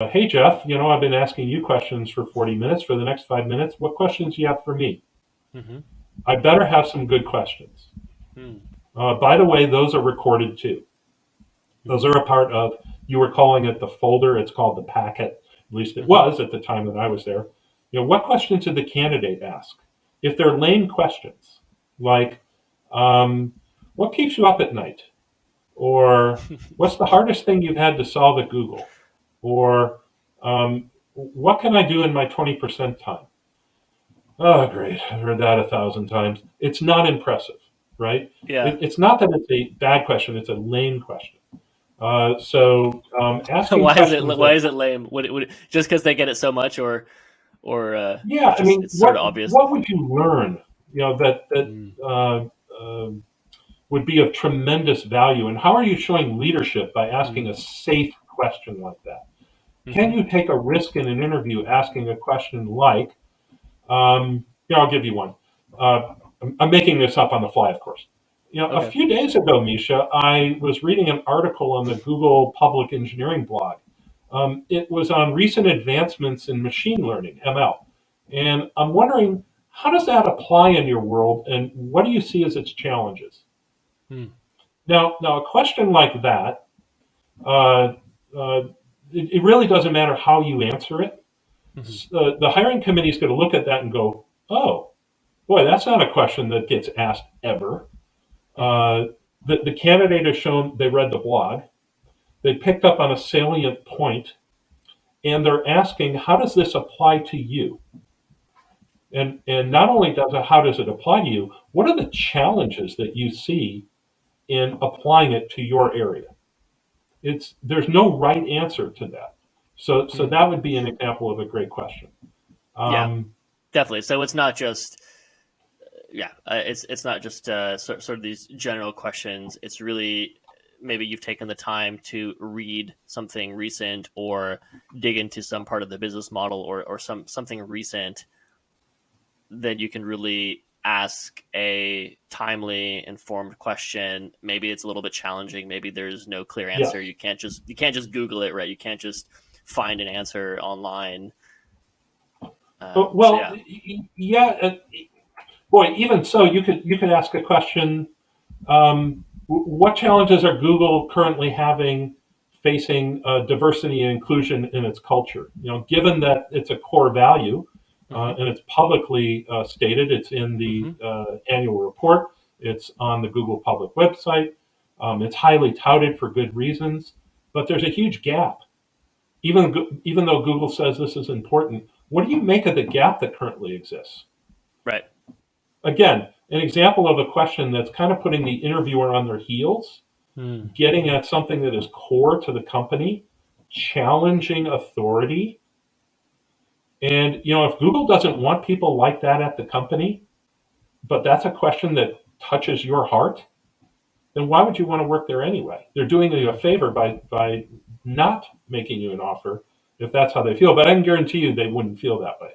Hey, Geoff, I've been asking you questions for 40 minutes. For the next 5 minutes, what questions do you have for me? Mm-hmm. I better have some good questions. Mm-hmm. By the way, those are recorded too. Those are a part of, you were calling it the folder. It's called the packet. At least it Mm-hmm. was at the time that I was there. What questions did the candidate ask? If they're lame questions, like, um, what keeps you up at night? Or what's the hardest thing you've had to solve at Google? Or what can I do in my 20% time? Oh, great. I've heard that 1,000 times. It's not impressive, right? Yeah. It's not that it's a bad question, it's a lame question. So asking Why is it questions why that, is it lame? Just because they get it so much, or yeah, it's I just mean, it's sort of what obvious. what would you learn, that Mm. uh, uh, would be of tremendous value, and how are you showing leadership by asking Mm. a safe question like that? Can Mm-hmm. you take a risk in an interview asking a question like, I'll give you one. I'm making this up on the fly, of course. A Okay. few days ago, Misha, I was reading an article on the Google Public Engineering blog. It was on recent advancements in machine learning, ML. And I'm wondering, how does that apply in your world, and what do you see as its challenges? Mm. Now, a question like that, uh, uh, it really doesn't matter how you answer it. Mm-hmm. The hiring committee is going to look at that and go, oh, boy, that's not a question that gets asked ever. Mm-hmm. Uh, the candidate has shown they read the blog, they picked up on a salient point, and they're asking, how does this apply to you? And not only how does it apply to you, what are the challenges that you see in applying it to your area? There's no right answer to that. So Mm. that would be an example of a great question. Yeah, Um, definitely. So it's not just it's not just sort of these general questions. It's really maybe you've taken the time to read something recent or dig into some part of the business model or something recent that you can really ask a timely informed question. Maybe it's a little bit challenging, maybe there's no clear answer. yes. You can't just Google it, right? You can't just find an answer online. So Well, yeah. yeah. Boy, even so, you could ask a question. What challenges are Google currently having facing diversity and inclusion in its culture? Given that it's a core value, Mm-hmm. and it's publicly stated, it's in the Mm-hmm. annual report, it's on the Google public website, it's highly touted for good reasons, but there's a huge gap. Even though Google says this is important, what do you make of the gap that currently exists? Right. Again, an example of a question that's kind of putting the interviewer on their heels, Mm. getting at something that is core to the company, challenging authority. And if Google doesn't want people like that at the company, but that's a question that touches your heart, then why would you want to work there anyway? They're doing you a Mm. favor by not making you an offer if that's how they feel. But I can guarantee you they wouldn't feel that way.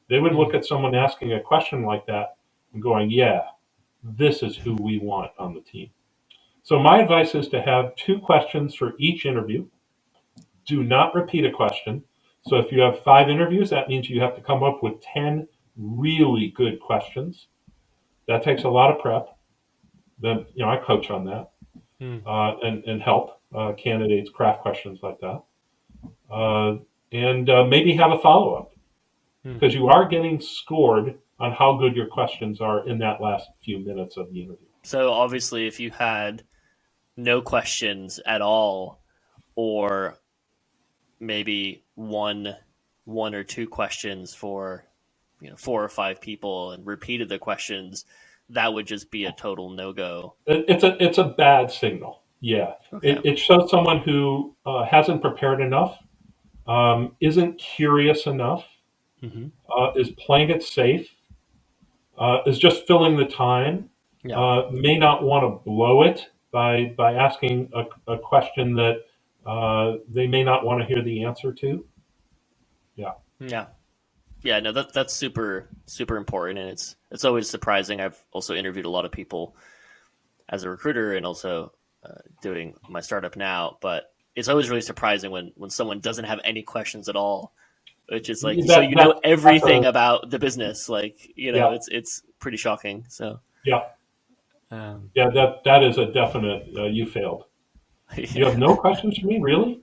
They would look Mm. at someone asking a question like that and going, yeah, this is who we want on the team. So my advice is to have two questions for each interview. Do not repeat a question. So if you have 5 interviews, that means you have to come up with 10 really good questions. That takes a lot of prep. Then I coach on that, Mm. and help candidates craft questions like that, uh, and maybe have a follow up, Mm. because you are getting scored on how good your questions are in that last few minutes of the interview. So obviously, if you had no questions at all, or maybe one or two questions for four or five people and repeated the questions, that would just be a total no go. It's a bad signal. Yeah, Okay. it shows someone who hasn't prepared enough, isn't curious enough, Mm-hmm. is playing it safe, is just filling the time, Yeah. may not want to blow it by asking a question that they may not want to hear the answer to. Yeah. Yeah. Yeah. No, that's super important, and it's always surprising. I've also interviewed a lot of people as a recruiter and also doing my startup now, but it's always really surprising when someone doesn't have any questions at all, which is like, so That you know that's everything about the business, like, yeah, it's pretty shocking. So yeah, um, yeah. That is a definite. You failed. You have no yeah. questions for me, really?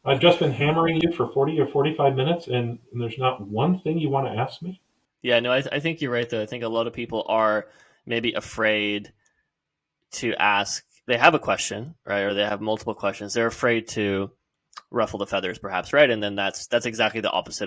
I've just been hammering you for 40 or 45 minutes, and there's not one thing you want to ask me. Yeah, no, I think you're right though. I think a lot of people are maybe afraid to ask. They have a question, right, or they have multiple questions. They're afraid to ruffle the feathers, perhaps, right? And then that's exactly the opposite